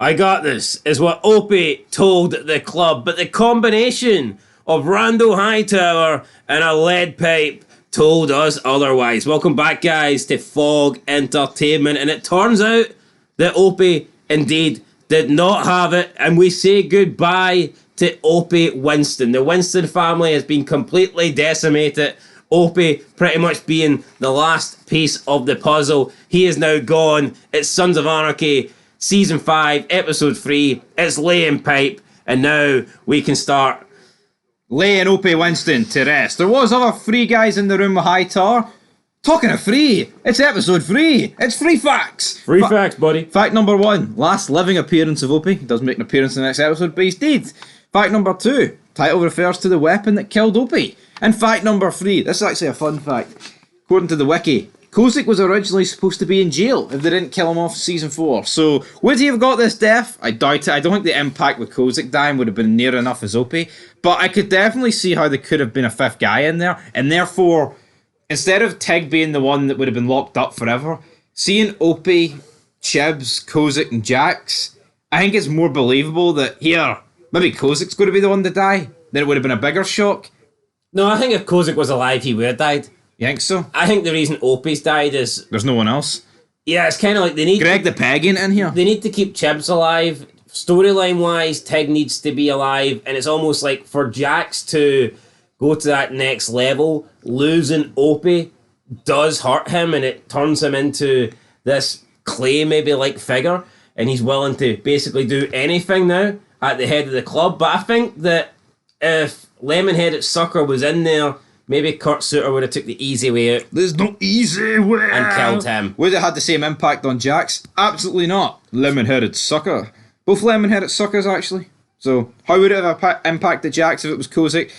I got this, is what Opie told the club, but the combination of Randall Hightower and a lead pipe told us otherwise. Welcome back, guys, to Fog Entertainment, and it turns out that Opie indeed did not have it, and we say goodbye to Opie Winston. The Winston family has been completely decimated. Opie pretty much being the last piece of the puzzle. He is now gone. It's Sons of Anarchy, Season 5, Episode 3. It's laying pipe, and now we can start laying Opie Winston to rest. There was other three guys in the room with Hightower. Talking of free, it's episode 3. It's free facts. Free facts, buddy. Fact number 1, last living appearance of Opie. He does make an appearance in the next episode, but he's dead. Fact number 2, title refers to the weapon that killed Opie. And fact number 3, this is actually a fun fact. According to the wiki, Kozik was originally supposed to be in jail if they didn't kill him off season 4. So, would he have got this death? I doubt it. I don't think the impact with Kozik dying would have been near enough as Opie. But I could definitely see how there could have been a 5th guy in there. And therefore, instead of Tig being the one that would have been locked up forever, seeing Opie, Chibs, Kozik and Jax, I think it's more believable that here, maybe Kozik's going to be the one to die. Then it would have been a bigger shock. No, I think if Kozik was alive, he would have died. You think so? I think the reason Opie's died is... There's no one else? Yeah, it's kind of like they need... Greg the Peg ain't in here? They need to keep Chibs alive. Storyline-wise, Tig needs to be alive. And it's almost like for Jax to go to that next level, losing Opie does hurt him, and it turns him into this clay maybe-like figure. And he's willing to basically do anything now at the head of the club. But I think that if Lemonheaded Sucker was in there, maybe Kurt Sutter would have took the easy way out. There's no easy way and killed him. Would it have had the same impact on Jax? Absolutely not. Lemon-headed sucker. Both lemon-headed suckers, actually. So, how would it have impacted Jax if it was Kozik?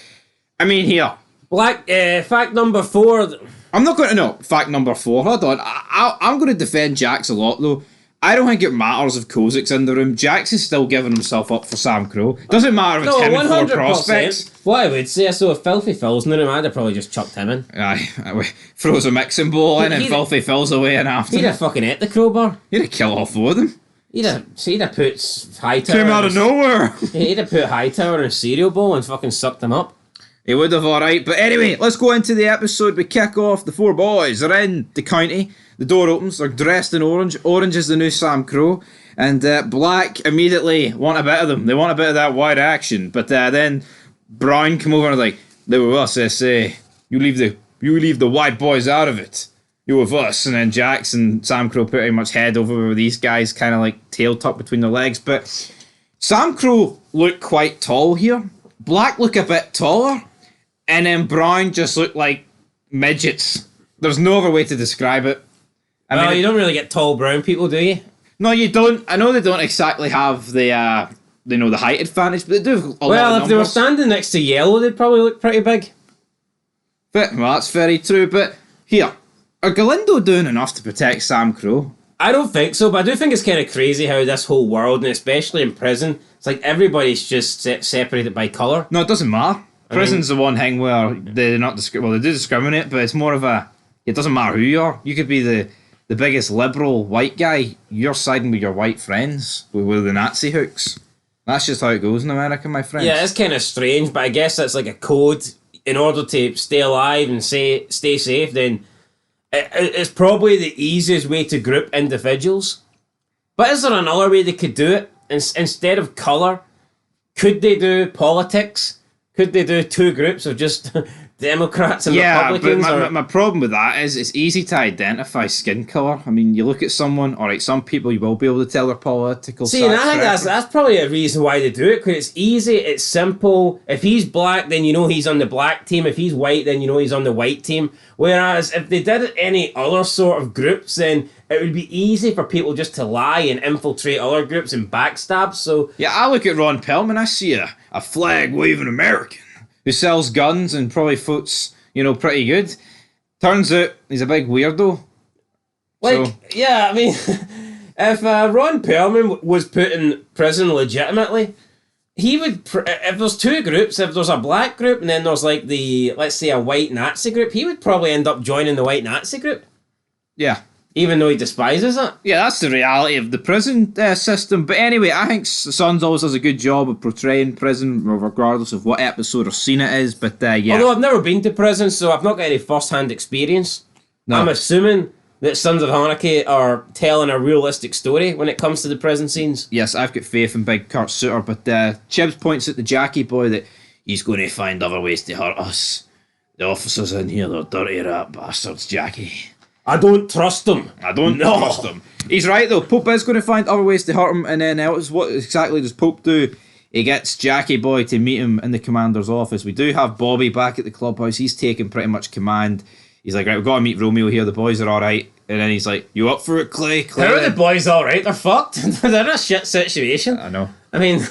I mean, here. Fact number 4. I'm not going to know. Fact number 4. Hold on. I'm going to defend Jax a lot, though. I don't think it matters if Kozik's in the room. Jax is still giving himself up for Sam Crow. Doesn't matter if it's him and 4 prospects. What I would say, so if Filthy Phil's in the room, I'd have probably just chucked him in. Aye, throws a mixing bowl in and Filthy Phil's away and after. He'd have fucking ate the crowbar. He'd have killed all 4 of them. He'd have put Hightower... Came out of nowhere. He'd have put Hightower in a cereal bowl and fucking sucked him up. He would have, alright. But anyway, let's go into the episode. We kick off. The 4 boys are in the county. The door opens. They're dressed in orange. Orange is the new Sam Crow. And Black immediately want a bit of them. They want a bit of that wide action. But then Brown come over and like, they were us, SA. You leave the white boys out of it. You with us. And then Jax and Sam Crow pretty much head over with these guys, kind of like tail tucked between their legs. But Sam Crow look quite tall here. Black look a bit taller. And then Brown just look like midgets. There's no other way to describe it. I mean, you don't really get tall brown people, do you? No, you don't. I know they don't exactly have the the height advantage, but they do have a lot of Well, if they were numbers. standing next to Yellow, they'd probably look pretty big. Well, that's very true, but here, are Galindo doing enough to protect Sam Crow? I don't think so, but I do think it's kind of crazy how this whole world, and especially in prison, it's like everybody's just separated by colour. No, it doesn't matter. Prison's the one thing where they not they do discriminate, but it's more of a, it doesn't matter who you are. You could be the biggest liberal white guy, you're siding with your white friends with the Nazi hooks. That's just how it goes in America, my friends. Yeah, it's kind of strange, but I guess that's like a code. In order to stay alive and stay safe, then it's probably the easiest way to group individuals. But is there another way they could do it? Instead of colour, could they do politics? Could they do 2 groups of just Democrats and Republicans? Yeah, but my problem with that is it's easy to identify skin colour. I mean, you look at someone, alright, some people you will be able to tell their political See, and I think that's probably a reason why they do it, because it's easy, it's simple. If he's black, then you know he's on the black team. If he's white, then you know he's on the white team. Whereas if they did any other sort of groups, then it would be easy for people just to lie and infiltrate other groups and backstab. So yeah, I look at Ron Perlman, I see a flag-waving American who sells guns and probably votes, pretty good. Turns out he's a big weirdo. Yeah, I mean, if Ron Perlman was put in prison legitimately, he would, if there's 2 groups, if there's a black group and then there's let's say a white Nazi group, he would probably end up joining the white Nazi group. Yeah, Even though he despises it. Yeah, that's the reality of the prison system. But anyway, I think Sons always does a good job of portraying prison, regardless of what episode or scene it is. But yeah. Although I've never been to prison, so I've not got any first-hand experience. No. I'm assuming that Sons of Anarchy are telling a realistic story when it comes to the prison scenes. Yes, I've got faith in Big Kurt Sutter, but Chibs points at the Jackie boy that he's going to find other ways to hurt us. The officers in here, they're dirty rat bastards, Jackie. I don't trust them. I don't trust him. He's right though. Pope is going to find other ways to hurt him, and then what exactly does Pope do? He gets Jackie Boy to meet him in the commander's office. We do have Bobby back at the clubhouse. He's taking pretty much command. He's like, right, we've got to meet Romeo here. The boys are all right. And then he's like, you up for it, Clay? How are the boys all right? They're fucked. They're in a shit situation. I know. I mean,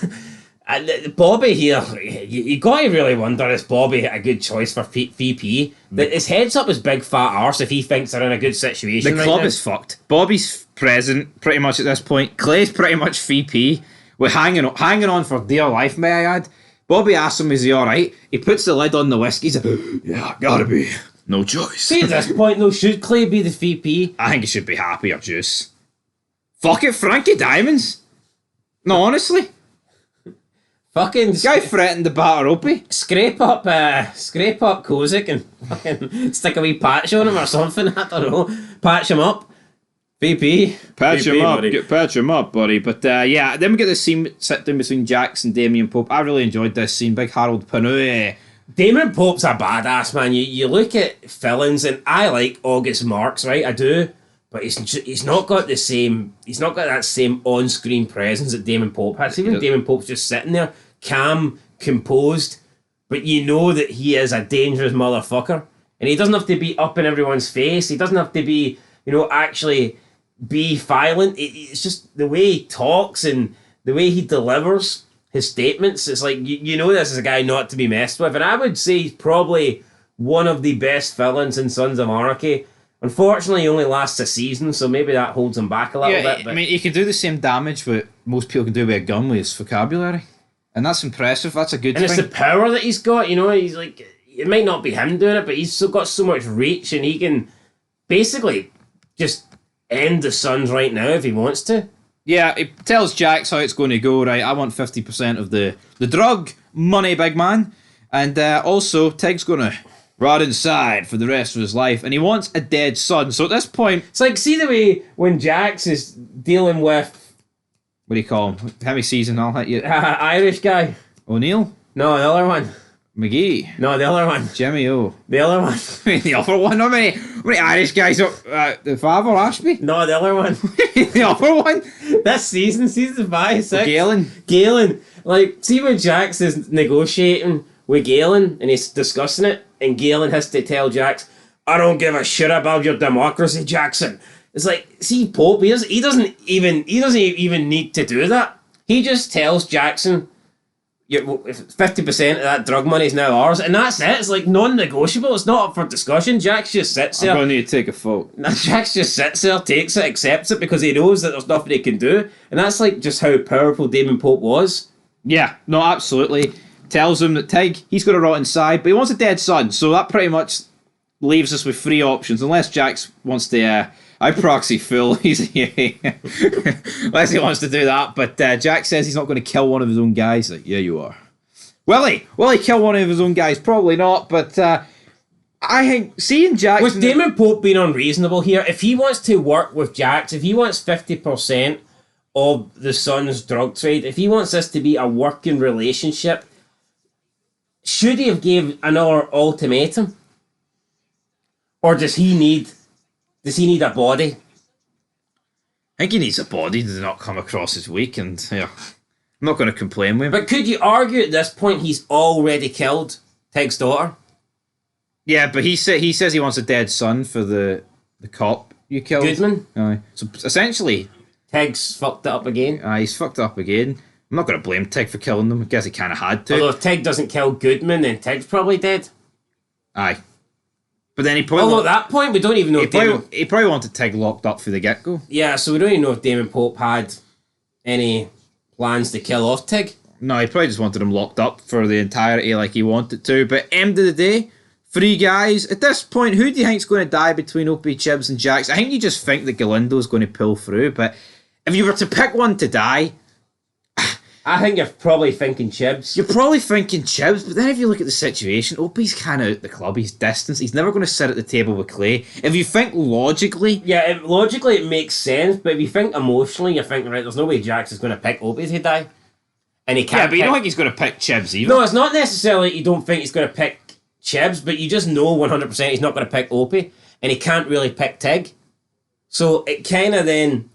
Bobby here, you got to really wonder, is Bobby a good choice for VP? His head's up his big fat arse if he thinks they're in a good situation. The club is fucked. Bobby's president pretty much at this point. Clay's pretty much VP. We're hanging on for dear life, may I add. Bobby asks him, is he alright? He puts the lid on the whiskey. He's like, yeah, gotta be. No choice. See, at this point, though, should Clay be the VP? I think he should be happy or juice. Fuck it, Frankie Diamonds. No, honestly. Fucking Guy threatened to batter Opie. Scrape up Kozik and fucking stick a wee patch on him or something. I don't know. Patch him up. VP. Patch VP, him up. buddy. Patch him up, buddy. But yeah, then we get the scene sit down between Jax and Damien Pope. I really enjoyed this scene. Big Harold Panu. Damon Pope's a badass, man. You look at villains, and I like August Marks, right? I do. But he's not got the same. He's not got that same on-screen presence that Damon Pope has. Even Damon Pope's just sitting there, calm, composed, but you know that he is a dangerous motherfucker, and he doesn't have to be up in everyone's face. He doesn't have to be, actually be violent. It's just the way he talks and the way he delivers his statements. It's like you know this is a guy not to be messed with, and I would say he's probably one of the best villains in Sons of Anarchy. Unfortunately, he only lasts a season, so maybe that holds him back a little bit. But I mean, he can do the same damage what most people can do with a gun with his vocabulary. And that's impressive. That's a good thing. And it's the power that he's got, He's like, it might not be him doing it, but he's still got so much reach, and he can basically just end the Suns right now if he wants to. Yeah, he tells Jax how it's going to go, right? I want 50% of the drug money, big man. And also, Tig's going to rot inside for the rest of his life, and he wants a dead son. So at this point, it's like, see the way when Jax is dealing with, what do you call him? Heavy season, I'll hit you. Irish guy. O'Neill? No, the other one. McGee? No, the other one. Jimmy O. The other one. The other one? How many Irish guys up? The father, Ashby? No, the other one. The other one? This season 5, 6. Galen. Like, see when Jax is negotiating with Galen and he's discussing it, and Galen has to tell Jax, I don't give a shit about your democracy, Jackson. It's like, see, Pope, he doesn't even need to do that. He just tells Jackson, 50% of that drug money is now ours, and that's it. It's like non-negotiable. It's not up for discussion. Jax just sits there. I'm going to need to take a vote. Jax just sits there, takes it, accepts it, because he knows that there's nothing he can do, and that's like just how powerful Damon Pope was. Yeah, no, absolutely. Tells him that Tig, he's going to rot inside, but he wants a dead son, so that pretty much leaves us with 3 options, unless Jax wants to, I proxy full, unless he wants to do that, but Jax says he's not going to kill one of his own guys. Like, yeah, you are. Will he kill one of his own guys? Probably not, but I think seeing Jax... Was Damon Pope being unreasonable here? If he wants to work with Jax, if he wants 50% of the Sun's drug trade, if he wants this to be a working relationship, should he have gave another ultimatum? Or does he need a body? I think he needs a body to not come across as weak, and yeah, I'm not going to complain with him. But could you argue at this point he's already killed Tig's daughter? Yeah, but he says he wants a dead son for the cop you killed. Goodman? So essentially... Tig's fucked it up again. He's fucked up again. I'm not going to blame Tig for killing them. I guess he kind of had to. Although if Tig doesn't kill Goodman, then Tig's probably dead. Aye. But then he probably... Although at that point, we don't even know if he probably wanted Tig locked up for the get-go. Yeah, so we don't even know if Damon Pope had any plans to kill off Tig. No, he probably just wanted him locked up for the entirety like he wanted to. But end of the day, Three guys. At this point, who do you think's going to die between Opie, Chibs, and Jax? I think you just think that Galindo's going to pull through, but if you were to pick one to die, I think you're probably thinking Chibs. you're probably thinking Chibs, but then if you look at the situation, Opie's kind of out the club. He's distanced. He's never going to sit at the table with Clay. If you think logically... Yeah, logically it makes sense, but if you think emotionally, you're thinking, right, there's no way Jax is going to pick Opie to die. And he can't Yeah, but you don't think he's going to pick Chibs either. No, it's not necessarily you don't think he's going to pick Chibs, but you just know 100% he's not going to pick Opie, and he can't really pick Tig. So it kind of then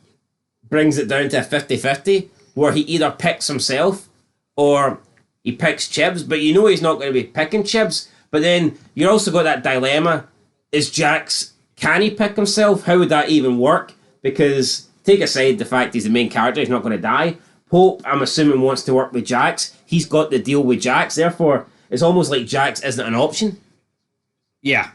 brings it down to a 50-50, where he either picks himself or he picks Chibs, but you know he's not going to be picking Chibs. But then you also got that dilemma, is Jax, can he pick himself? How would that even work? Because take aside the fact he's the main character, he's not going to die. Pope, I'm assuming, wants to work with Jax. He's got the deal with Jax, therefore it's almost like Jax isn't an option. Yeah.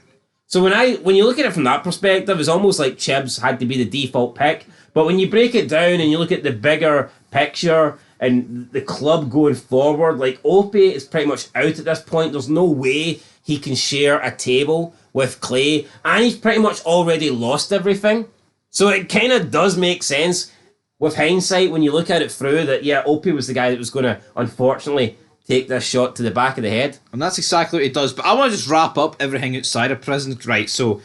So when you look at it from that perspective, it's almost like Chibs had to be the default pick. But when you break it down and you look at the bigger picture and the club going forward, like Opie is pretty much out at this point. There's no way he can share a table with Clay, and he's pretty much already lost everything. So it kind of does make sense with hindsight when you look at it through that, yeah, Opie was the guy that was going to, unfortunately, take this shot to the back of the head. And that's exactly what he does. But I want to just wrap up everything outside of prison. Right, so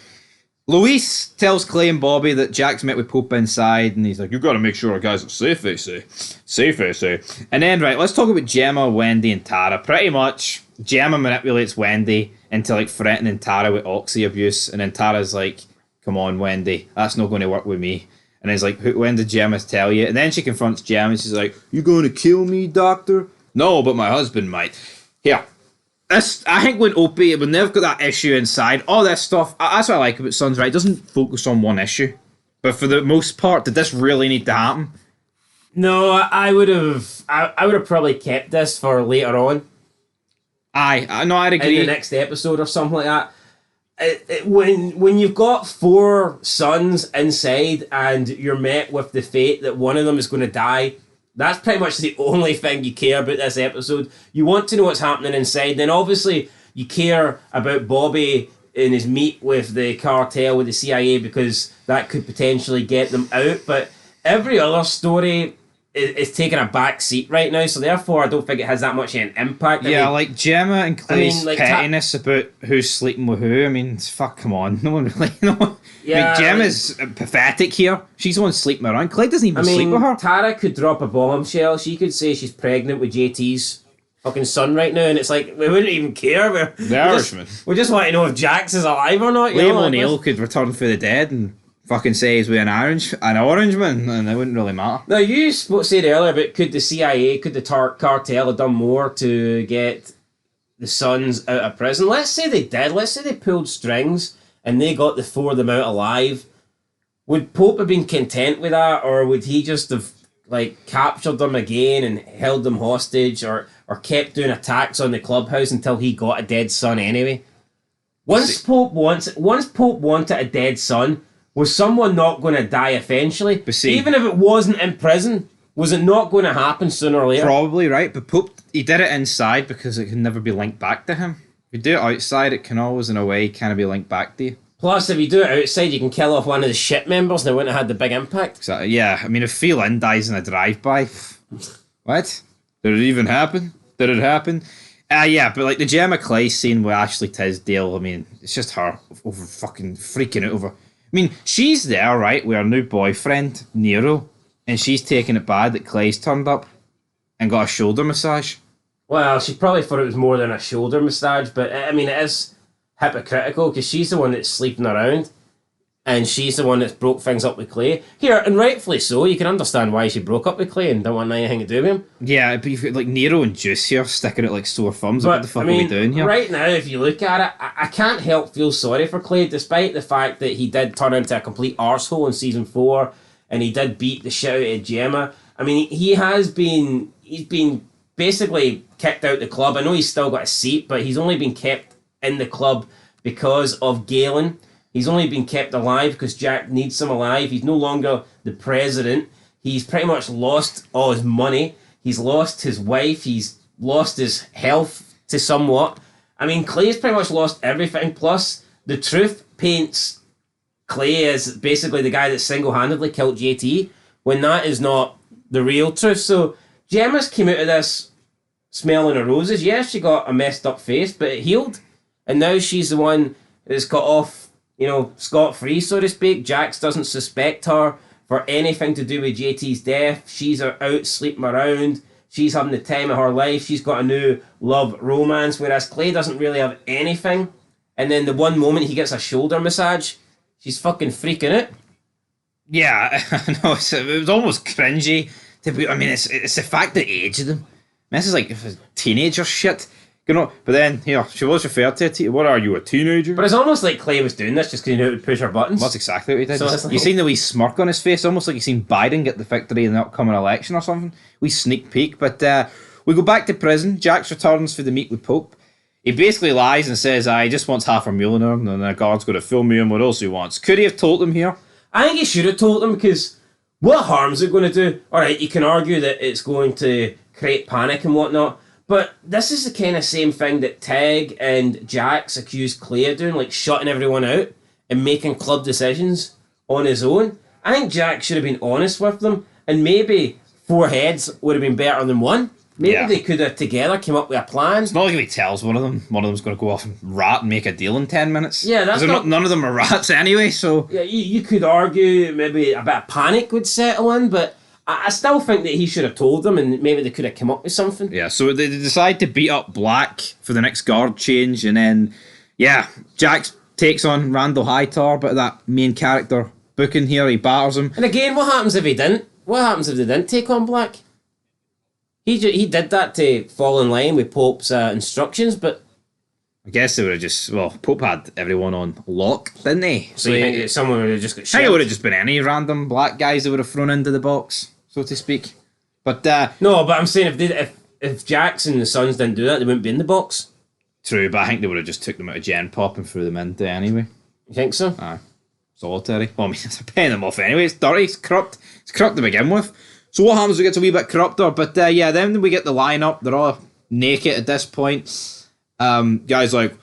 Luis tells Clay and Bobby that Jack's met with Pope inside, and he's like, "You've got to make sure our guys are safe, they say. Safe, they say." And then, right, let's talk about Gemma, Wendy, and Tara. Pretty much, Gemma manipulates Wendy into, like, threatening Tara with oxy abuse, and then Tara's like, "Come on, Wendy, that's not going to work with me." And he's like, "When did Gemma tell you?" And then she confronts Gemma, and she's like, "You going to kill me, doctor?" "No, but my husband might." Here. I think when Opie, when they've got that issue inside, all this stuff, that's what I like about Sons, right? It doesn't focus on one issue. But for the most part, did this really need to happen? No, I would have probably kept this for later on. I'd agree. In the next episode or something like that. When you've got 4 sons inside and you're met with the fate that one of them is going to die, that's pretty much the only thing you care about this episode. You want to know what's happening inside. Then obviously you care about Bobby in his meet with the cartel, with the CIA, because that could potentially get them out. But every other story is taking a back seat right now, so therefore I don't think it has that much of an impact. Like Gemma and Clay's pettiness about who's sleeping with who. I mean, fuck, come on. No one really... Yeah, Gemma's pathetic here. She's the one sleeping around. Clay doesn't even sleep with her. Tara could drop a bombshell. She could say she's pregnant with JT's fucking son right now, and it's like, we wouldn't even care. We just want to know if Jax is alive or not. Liam O'Neill could return from the dead and fucking say he's with an orangeman, and it wouldn't really matter. Now, you said earlier about could the CIA, could the cartel have done more to get the sons out of prison? Let's say they did. Let's say they pulled strings and they got the 4 of them out alive. Would Pope have been content with that, or would he just have captured them again and held them hostage, or kept doing attacks on the clubhouse until he got a dead son anyway? Once Pope wanted a dead son, was someone not going to die eventually? Even if it wasn't in prison, was it not going to happen sooner or later? Probably, right. But Pope, he did it inside because it can never be linked back to him. If you do it outside, it can always, in a way, kind of be linked back to you. Plus, if you do it outside, you can kill off one of the ship members and it wouldn't have had the big impact. Exactly, yeah. I mean, if Phil Lynn dies in a drive-by, what? Did it even happen? Did it happen? Yeah, but like the Gemma Clay scene with Ashley Tisdale, I mean, it's just her over fucking freaking out over... I mean, she's there, right, with her new boyfriend, Nero, and she's taking it bad that Clay's turned up and got a shoulder massage. Well, she probably thought it was more than a shoulder massage, but I mean, it is hypocritical because she's the one that's sleeping around and she's the one that's broke things up with Clay. Here, and rightfully so, you can understand why she broke up with Clay and don't want anything to do with him. Yeah, but you've got like Nero and Juice here sticking out like sore thumbs. What the fuck are we doing here? Right now, if you look at it, I can't help feel sorry for Clay, despite the fact that he did turn into a complete arsehole in season 4 and he did beat the shit out of Gemma. I mean, he's been basically kicked out the club. I know he's still got a seat, but he's only been kept in the club because of Galen. He's only been kept alive because Jack needs him alive. He's no longer the president. He's pretty much lost all his money. He's lost his wife. He's lost his health to somewhat. I mean, Clay's pretty much lost everything. Plus, the truth paints Clay as basically the guy that single-handedly killed JT, when that is not the real truth. So Gemma's came out of this smelling of roses. Yeah, she got a messed up face, but it healed. And now she's the one that's got off, scot-free, so to speak. Jax doesn't suspect her for anything to do with JT's death. She's out sleeping around. She's having the time of her life. She's got a new love romance, whereas Clay doesn't really have anything. And then the one moment he gets a shoulder massage, she's fucking freaking out. Yeah, I know. It was almost cringy. It's the fact that age of them. This is like teenager shit. But then, she was referred to what are you, a teenager? But it's almost like Clay was doing this just because he knew it would push her buttons. That's exactly what he did. So You seen the wee smirk on his face, almost like you seen Biden get the victory in the upcoming election or something. Wee sneak peek. But we go back to prison. Jax returns for the meet with Pope. He basically lies and says, he just wants half a million and the guard's got to film me and what else he wants. Could he have told him here? I think he should have told him, because what harm is it going to do? Alright, you can argue that it's going to create panic and whatnot, but this is the kind of same thing that Tig and Jax accused Clay of doing, like shutting everyone out and making club decisions on his own. I think Jax should have been honest with them, and maybe 4 heads would have been better than 1. Maybe they could have together came up with a plan. It's not like if he tells one of them's going to go off and rat and make a deal in 10 minutes. Yeah, that's none of them are rats anyway, so... Yeah, you could argue maybe a bit of panic would settle in, but I still think that he should have told them, and maybe they could have come up with something. Yeah, so they decide to beat up Black for the next guard change, and then, Jax takes on Randall Hightower, but that main character booking here, he batters him. And again, what happens if he didn't? What happens if they didn't take on Black? He did that to fall in line with Pope's instructions, but... I guess they would have just... Well, Pope had everyone on lock, didn't he? So you think that someone would have just got shot? I think it would have just been any random black guys that would have thrown into the box, so to speak. But, No, but I'm saying if Jax and the Sons didn't do that, they wouldn't be in the box. True, but I think they would have just took them out of Gen Pop and threw them into anyway. You think so? Aye. Solitary. Well, I mean, it's paying them off anyway. It's dirty, it's corrupt. It's corrupt to begin with. So what happens? We get a wee bit corrupter, but then we get the lineup. They're all naked at this point. Guys like,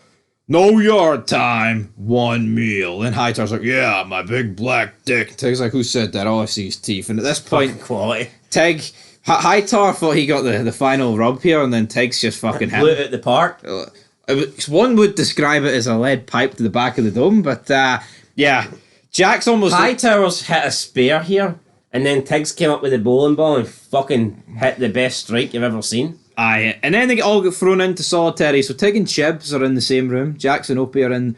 no yard time, 1 meal. Then Hightower's like, yeah, my big black dick. Tig's like, who said that? Oh, I see his teeth. And at this point, fucking quality. Tig, Hightower thought he got the final rub here, and then Tig's just fucking him. Blew it at the park. One would describe it as a lead pipe to the back of the dome, but Jack's almost... Hightower's hit a spear here. And then Tiggs came up with a bowling ball and fucking hit the best strike you've ever seen. Aye, and then they all get thrown into solitary. So Tig and Chibs are in the same room. Jax and Opie are in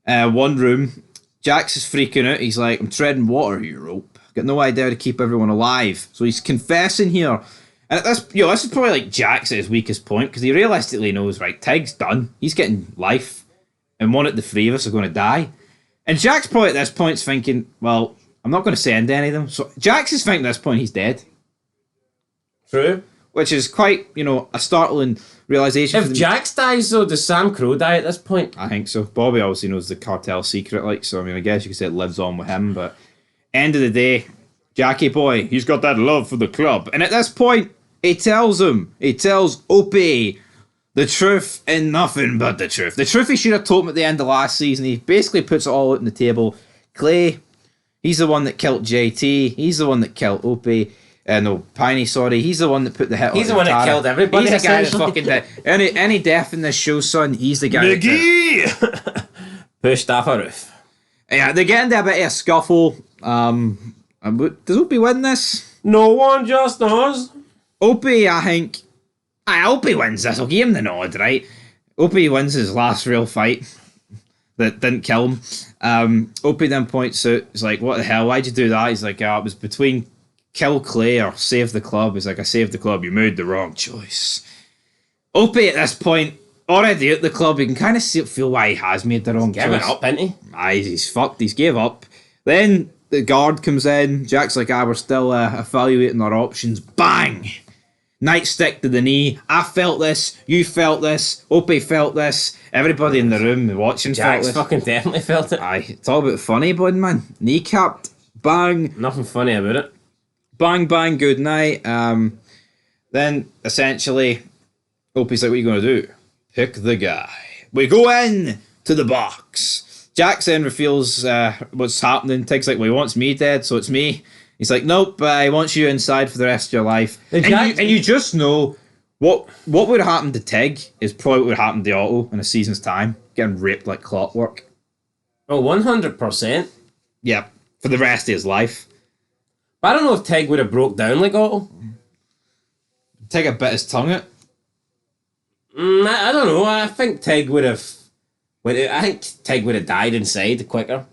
one room. Jax is freaking out. He's like, I'm treading water here, Rope. Got no idea how to keep everyone alive. So he's confessing here. And at this is probably like Jax at his weakest point, because he realistically knows, right, Tig's done. He's getting life. And one of the 3 of us are going to die. And Jax probably at this point's thinking, well... I'm not going to send any of them. So Jax is thinking at this point he's dead. True. Which is quite, a startling realisation. If Jax dies, though, does Sam Crow die at this point? I think so. Bobby obviously knows the cartel secret, so I mean, I guess you could say it lives on with him, but end of the day, Jackie boy, he's got that love for the club. And at this point, he tells Opie the truth and nothing but the truth. The truth he should have told him at the end of last season. He basically puts it all out on the table. Clay... He's the one that killed JT. He's the one that killed Opie. Piney, sorry. He's the one that put the hit on He's the one that killed everybody. He's the guy that fucking did. Any death in this show, son, he's the guy that pushed off a roof. Yeah, they get into a bit of a scuffle. Does Opie win this? No one just knows. Opie, I think... Opie wins this. I'll give him the nod, right? Opie wins his last real fight. That didn't kill him. Opie then points out, he's like, what the hell, why'd you do that? He's like, it was between kill Clay or save the club. He's like, I saved the club, you made the wrong choice. Opie at this point, already at the club, you can kind of feel why he has made the wrong choice. Giving up, isn't he? Aye, he's fucked, he's gave up. Then the guard comes in, Jack's like, we're still evaluating our options. Bang! Nightstick to the knee. I felt this. You felt this. Opie felt this. Everybody in the room watching Jack's felt this. fucking definitely felt it. Aye, it's all about funny, bud, man. Kneecapped. Bang. Nothing funny about it. Bang, bang, good night. Then, essentially, Opie's like, what are you going to do? Pick the guy. We go in to the box. Jax then reveals what's happening. Tig's like, well, he wants me dead, so it's me. He's like, nope, he wants you inside for the rest of your life. And you just know what would have happened to Tig is probably what would have happened to Otto in a season's time. Getting raped like clockwork. Oh, 100%. Yep, for the rest of his life. But I don't know if Tig would have broke down like Otto. Tig a bit his tongue out. I don't know. I think Tig would have... I think Tig would have died inside quicker.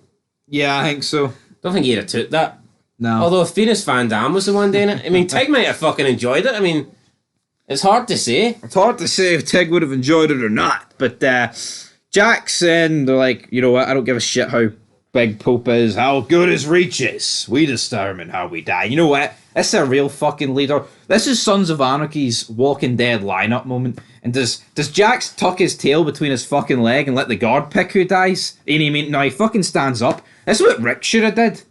Yeah, I think so. Don't think he'd have took that. No. Although if Venus Van Dam was the one doing it, I mean, Tig might have fucking enjoyed it. I mean, it's hard to say. It's hard to say if Tig would have enjoyed it or not. But Jax and they're like, you know what? I don't give a shit how big Pope is, how good his reach is. We determine how we die. You know what? This is a real fucking leader. This is Sons of Anarchy's Walking Dead lineup moment. And does Jax tuck his tail between his fucking leg and let the guard pick who dies? And he fucking stands up. That's what Rick should have did.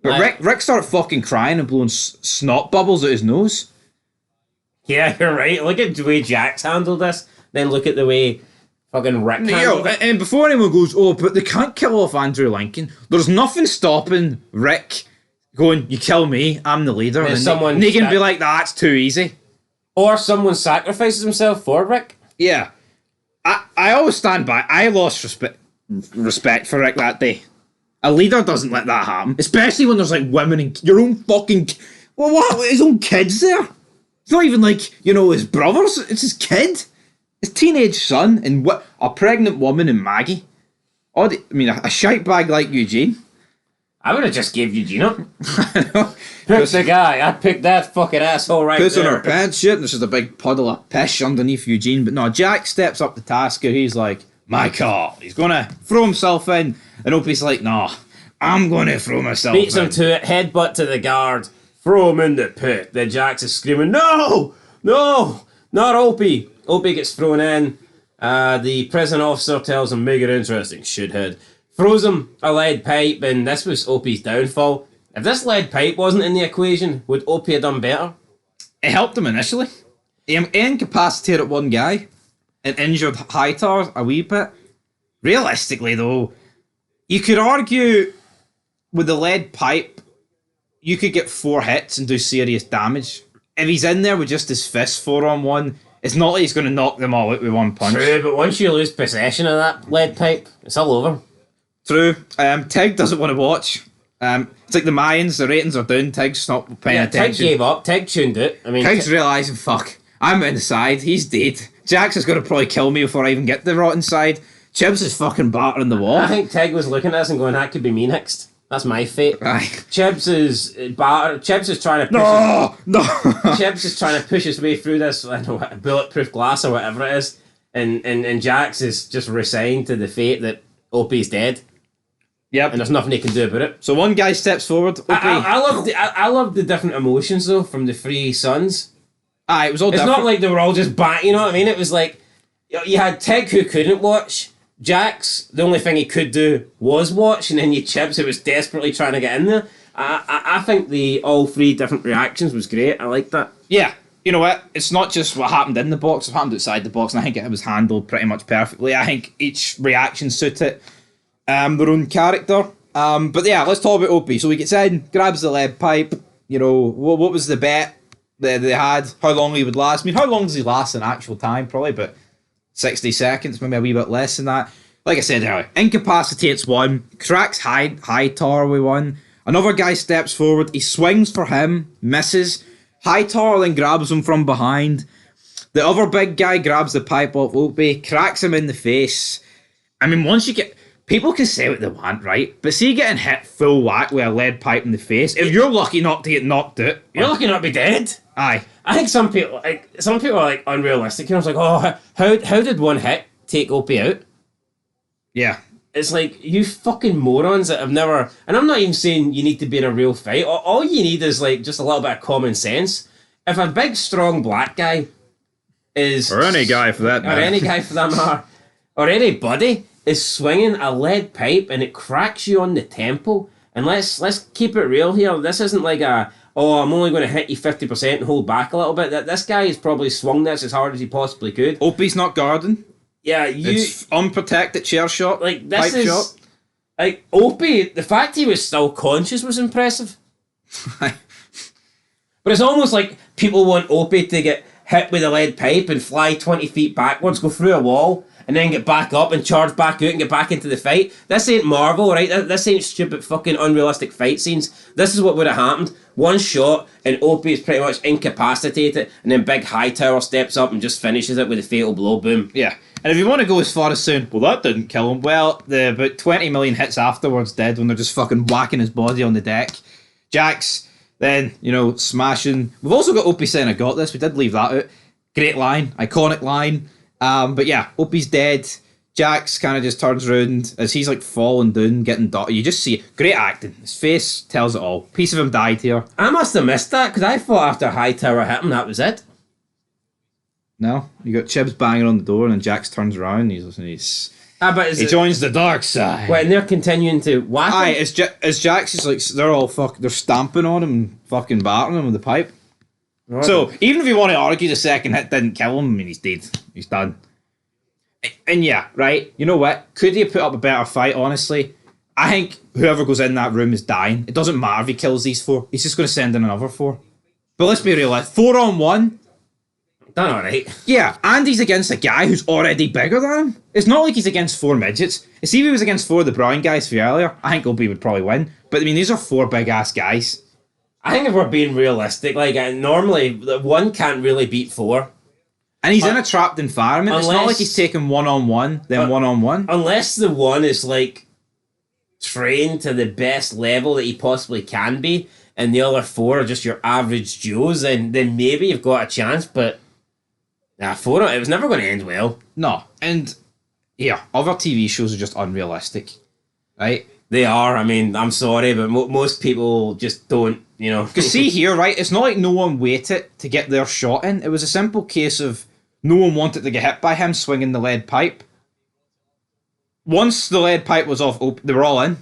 But Rick started fucking crying and blowing snot bubbles out his nose. Yeah, you're right. Look at the way Jax handled this. Then look at the way fucking Rick handled it. And before anyone goes, oh, but they can't kill off Andrew Lincoln, there's nothing stopping Rick going, you kill me, I'm the leader. And Negan be like, that's too easy. Or someone sacrifices himself for Rick. Yeah. I always stand by. I lost respect for Rick that day. A leader doesn't let that happen. Especially when there's like women and your own fucking... Well, what? His own kids there? It's not even like, his brothers. It's his kid. His teenage son and a pregnant woman and Maggie. A shite bag like Eugene. I would have just gave Eugene up. Pick the guy. I picked that fucking asshole right puts there. On her pants shit and there's just a big puddle of piss underneath Eugene. But no, Jack steps up to Tasker. He's like, my call. He's going to throw himself in. And Opie's like, no, I'm going to throw myself Beats him to it. Headbutt to the guard. Throw him in the pit. Then Jax is screaming, no, not Opie. Opie gets thrown in. The prison officer tells him, make it interesting, shithead. Throws him a lead pipe, and this was Opie's downfall. If this lead pipe wasn't in the equation, would Opie have done better? It helped him initially. He incapacitated one guy and injured Hightower a wee bit. Realistically, though, you could argue with the lead pipe, you could get 4 hits and do serious damage. If he's in there with just his fist 4-on-1, it's not like he's going to knock them all out with one punch. True, but once you lose possession of that lead pipe, it's all over. True. Tig doesn't want to watch. It's like the Mayans, the ratings are down, Tig's not paying attention. Tig gave up, Tig tuned it. Tig's realising, fuck, I'm inside, he's dead. Jax is going to probably kill me before I even get the rotten side. Chibs is fucking battering the wall. I think Tig was looking at us and going, that could be me next. That's my fate. Aye. Chibs is trying to push Chibs is trying to push his way through this bulletproof glass or whatever it is. And Jax is just resigned to the fate that Opie's dead. Yep. And there's nothing he can do about it. So one guy steps forward. I love the different emotions though from the 3 sons. Aye, it was all It's different. not like they were all just you know what I mean? It was like you had Tig who couldn't watch. Jax, the only thing he could do was watch, and then you Chibs who was desperately trying to get in there. I think all 3 different reactions was great. I like that. Yeah. You know what? It's not just what happened in the box, it happened outside the box, and I think it was handled pretty much perfectly. I think each reaction suited their own character. But yeah, let's talk about Opie. So he gets in, grabs the lead pipe. What was the bet that they had? How long he would last? How long does he last in actual time? Probably about 60 seconds, maybe a wee bit less than that. Like I said earlier, incapacitates one, cracks Hightower with one. Another guy steps forward, he swings for him, misses. Hightower then grabs him from behind. The other big guy grabs the pipe off Opie, cracks him in the face. Once you get... People can say what they want, right? But see getting hit full whack with a lead pipe in the face, if you're lucky not to get knocked out... You're lucky not to be dead. Aye. I think some people are unrealistic. I was like, oh, how did one hit take Opie out? Yeah. It's like, you fucking morons that have never... And I'm not even saying you need to be in a real fight. All you need is just a little bit of common sense. If a big, strong black guy is... Or any guy for that matter. Or any guy for that matter. Or anybody is swinging a lead pipe and it cracks you on the temple. And let's keep it real here. This isn't like I'm only going to hit you 50% and hold back a little bit. This guy has probably swung this as hard as he possibly could. Opie's not guarding. Yeah, It's unprotected chair shot, like this pipe is shot. like Opie. The fact he was still conscious was impressive. But it's almost like people want Opie to get hit with a lead pipe and fly 20 feet backwards, go through a wall, and then get back up and charge back out and get back into the fight. This ain't Marvel, right? This ain't stupid fucking unrealistic fight scenes. This is what would have happened. One shot, and Opie is pretty much incapacitated, and then Big Hightower steps up and just finishes it with a fatal blow. Boom. Yeah. And if you want to go as far as saying, well, that didn't kill him, well, the about 20 million hits afterwards did when they're just fucking whacking his body on the deck. Jax, then, smashing. We've also got Opie saying, I got this. We did leave that out. Great line. Iconic line. But yeah, Opie's dead. Jax kind of just turns around as he's like falling down, getting dirty. You just see it. Great acting. His face tells it all. Piece of him died here. I must have missed that, because I thought after Hightower hit him, that was it. No, you got Chibs banging on the door, and then Jax turns around. He joins the dark side. When they're continuing to whack him? Aye, as Jax is like, they're stamping on him and fucking battering him with the pipe. Right. So even if you want to argue the second hit didn't kill him, I mean, he's dead. He's done. And yeah, right. You know what? Could he put up a better fight? Honestly, I think whoever goes in that room is dying. It doesn't matter if he kills these 4. He's just going to send in another 4. But let's be realistic. 4-on-1. Done alright. Yeah, and he's against a guy who's already bigger than him. It's not like he's against 4 midgets. See, if he was against 4 of the Brown guys for earlier, I think Opie would probably win. But I mean, these are 4 big ass guys. I think if we're being realistic, like normally 1 can't really beat 4. And he's in a trapped environment. It's not like he's taking 1-on-1, then 1-on-1. Unless the 1 is like trained to the best level that he possibly can be, and the other 4 are just your average Joes, then maybe you've got a chance, but 4, it was never going to end well. No, and yeah, other TV shows are just unrealistic, right? They are. I mean, I'm sorry, but most people just don't, Because see here, right, it's not like no one waited to get their shot in. It was a simple case of no one wanted to get hit by him swinging the lead pipe. Once the lead pipe was off, they were all in.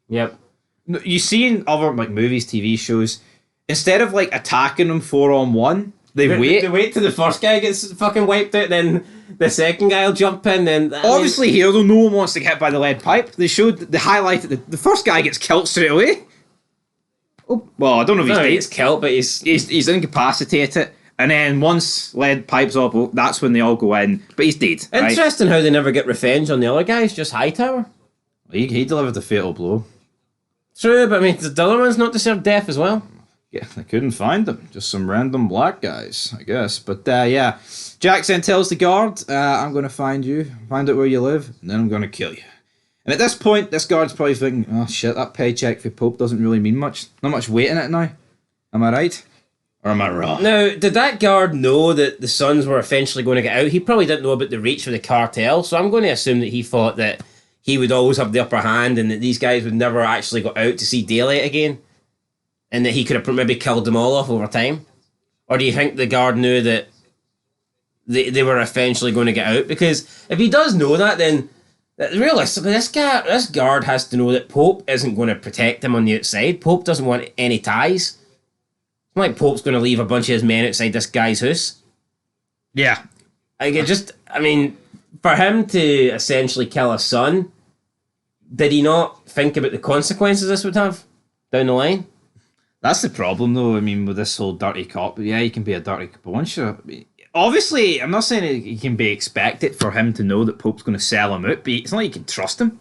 Yep. You see in other like movies, TV shows, instead of like attacking them 4-on-1, they wait. They wait till the first guy gets fucking wiped out, then the second guy will jump in. Then obviously here, though, no one wants to get hit by the lead pipe. They highlighted the first guy gets killed straight away. Oh, well, I don't know if he gets killed, but he's incapacitated. And then once lead pipes up, that's when they all go in. But he's dead. Interesting how they never get revenge on the other guys, just Hightower. He delivered the fatal blow. True, but I mean, the other ones not deserve death as well. Yeah, they couldn't find them. Just some random black guys, I guess. But yeah, Jax then tells the guard, I'm going to find you, find out where you live, and then I'm going to kill you. And at this point, this guard's probably thinking, oh shit, that paycheck for Pope doesn't really mean much. Not much weight in it now. Am I right? Or am I wrong? Now, did that guard know that the Sons were eventually going to get out? He probably didn't know about the reach of the cartel, so I'm going to assume that he thought that he would always have the upper hand and that these guys would never actually go out to see daylight again. And that he could have maybe killed them all off over time? Or do you think the guard knew that they were eventually going to get out? Because if he does know that, then realistically, this guard has to know that Pope isn't going to protect him on the outside. Pope doesn't want any ties. It's not like Pope's going to leave a bunch of his men outside this guy's house. Yeah. For him to essentially kill a son, did he not think about the consequences this would have down the line? That's the problem, though. I mean, with this whole dirty cop, yeah, he can be a dirty cop. But once obviously, I'm not saying he can be expected for him to know that Pope's going to sell him out, but it's not like you can trust him.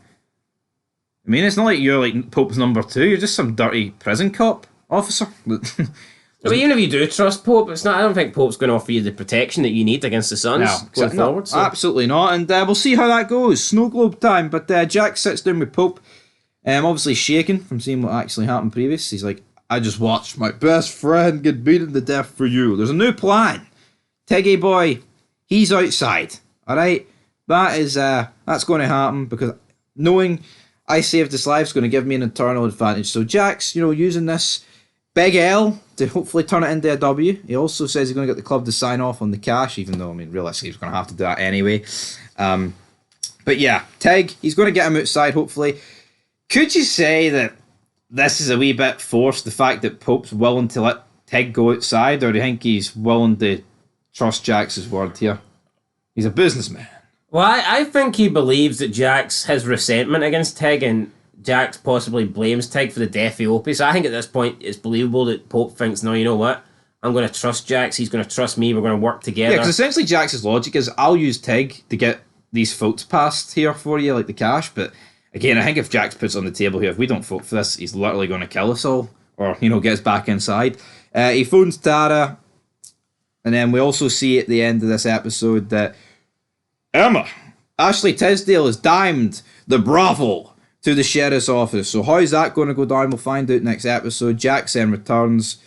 I mean, it's not like you're like Pope's number 2. You're just some dirty prison cop officer. But even if you do trust Pope, it's not. I don't think Pope's going to offer you the protection that you need against the Sons going forward. So. Absolutely not, and we'll see how that goes. Snow globe time. But Jack sits down with Pope, obviously shaken from seeing what actually happened previous. He's like, I just watched my best friend get beaten to death for you. There's a new plan. Tiggy boy, he's outside. Alright? That's going to happen because knowing I saved his life is going to give me an internal advantage. So Jack's, using this big L to hopefully turn it into a W. He also says he's going to get the club to sign off on the cash, even though, realistically he's going to have to do that anyway. But yeah, Tig, he's going to get him outside, hopefully. Could you say that this is a wee bit forced, the fact that Pope's willing to let Tig go outside, or do you think he's willing to trust Jax's word here? He's a businessman. Well, I think he believes that Jax has resentment against Tig, and Jax possibly blames Tig for the death of Opie. So I think at this point it's believable that Pope thinks, no, you know what? I'm going to trust Jax. He's going to trust me. We're going to work together. Yeah, because essentially Jax's logic is, I'll use Tig to get these votes passed here for you, like the cash. But again, I think if Jax puts it on the table here, if we don't vote for this, he's literally going to kill us all, or gets back inside. He phones Tara, and then we also see at the end of this episode that Emma, Ashley Tisdale, has dimed the brothel to the sheriff's office. So how's that going to go down? We'll find out next episode. Jax then returns.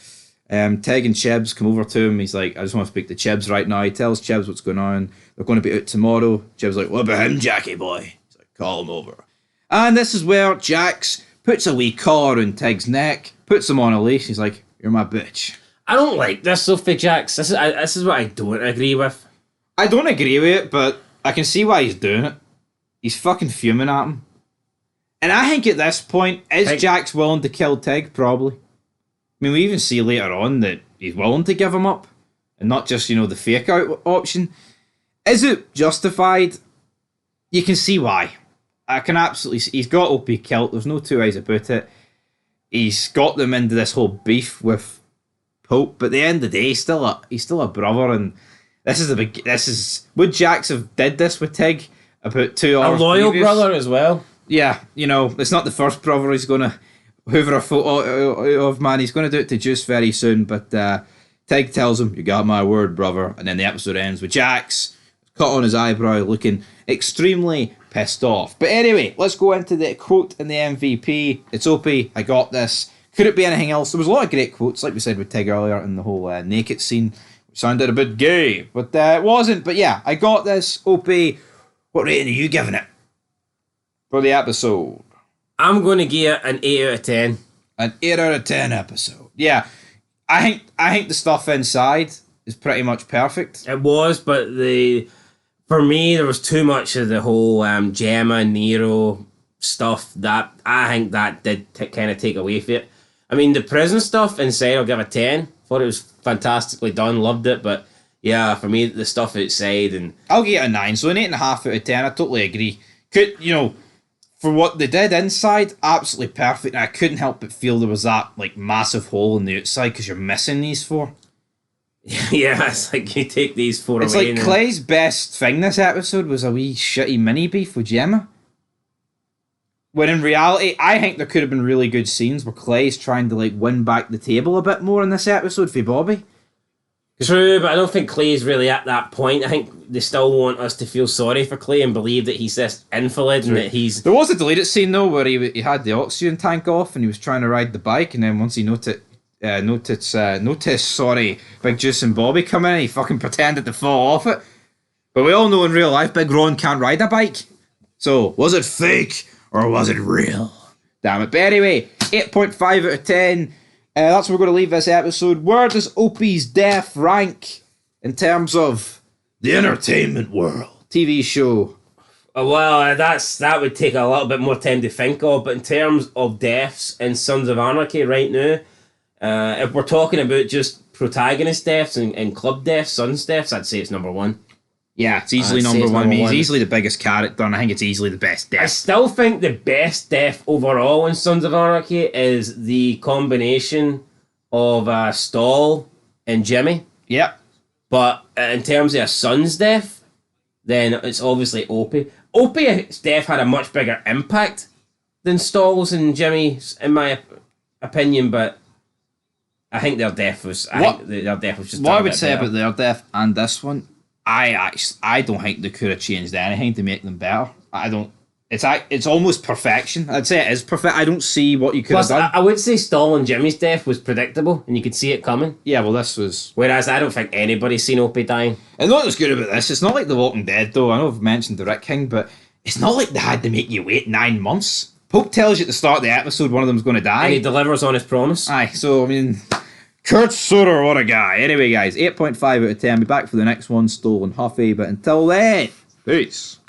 Tig and Chibs come over to him. He's like, I just want to speak to Chibs right now. He tells Chibs what's going on. They're going to be out tomorrow. Chibs like, what about him, Jackie boy? He's like, call him over. And this is where Jax puts a wee collar on Tig's neck, puts him on a leash. He's like, you're my bitch. I don't like this, Sophie Jax. This is what I don't agree with. I don't agree with it, but I can see why he's doing it. He's fucking fuming at him. And I think at this point, is Jax willing to kill Tig? Probably. I mean, we even see later on that he's willing to give him up and not just, the fake out option. Is it justified? You can see why. I can absolutely see. He's got Opie killed. There's no two ways about it. He's got them into this whole beef with Pope, but at the end of the day, he's still a brother, and would Jax have did this with Tig about 2 hours a loyal previous? brother as well. Yeah, it's not the first brother he's going to hoover a photo of, man. He's going to do it to Juice very soon, but Tig tells him, you got my word, brother. And then the episode ends with Jax cut on his eyebrow, looking extremely pissed off. But anyway, let's go into the quote in the MVP. It's Opie, I got this. Could it be anything else? There was a lot of great quotes, like we said with Tig earlier, in the whole naked scene, which sounded a bit gay, but it wasn't. But yeah, I got this. Opie, what rating are you giving it for the episode? I'm going to give it an 8 out of 10. An 8 out of 10 episode. Yeah, I think the stuff inside is pretty much perfect. It was, but for me, there was too much of the whole Gemma, Nero stuff that I think that did kind of take away from it. I mean, the prison stuff inside, I'll give a 10. Thought it was fantastically done, loved it, but yeah, for me, the stuff outside and... I'll give it a 9, so an 8.5 out of 10, I totally agree. For what they did inside, absolutely perfect. And I couldn't help but feel there was that massive hole in the outside because you're missing these 4. Yeah, it's like you take these 4 it's away. It's like Clay's best thing this episode was a wee shitty mini beef with Gemma. When in reality, I think there could have been really good scenes where Clay's trying to win back the table a bit more in this episode for Bobby. True, but I don't think Clay's really at that point. I think they still want us to feel sorry for Clay and believe that he's this invalid and that he's... There was a deleted scene though where he had the oxygen tank off and he was trying to ride the bike, and then once he noticed Big Juice and Bobby come in, he fucking pretended to fall off it. But we all know in real life Big Ron can't ride a bike. So, was it fake or was it real? Damn it. But anyway, 8.5 out of 10. That's where we're going to leave this episode. Where does Opie's death rank in terms of the entertainment world? TV show. Well, that would take a little bit more time to think of, but in terms of deaths in Sons of Anarchy right now, if we're talking about just protagonist deaths and club deaths, Sons deaths, I'd say it's number 1. Yeah, it's easily number one. He's easily the biggest character, and I think it's easily the best death. I still think the best death overall in Sons of Anarchy is the combination of Stall and Jimmy. Yep. But in terms of a son's death, then it's obviously Opie. Opie's death had a much bigger impact than Stall's and Jimmy's, in my opinion, but I think their death was... their death was just... What I would say about their death and this one, I don't think they could have changed anything to make them better. I don't. It's almost perfection. I'd say it is perfect. I don't see what you could have done. I would say Stall and Jimmy's death was predictable, and you could see it coming. Yeah, well, this was. Whereas I don't think anybody's seen Opie dying. And what was good about this, it's not like The Walking Dead, though. I know I've mentioned the Rick King, but it's not like they had to make you wait 9 months. Pope tells you at the start of the episode one of them's going to die. And he delivers on his promise. Aye, so, I mean... Kurt Sutter, what a guy. Anyway, guys, 8.5 out of 10. Be back for the next one, Stolen Huffy. But until then, peace.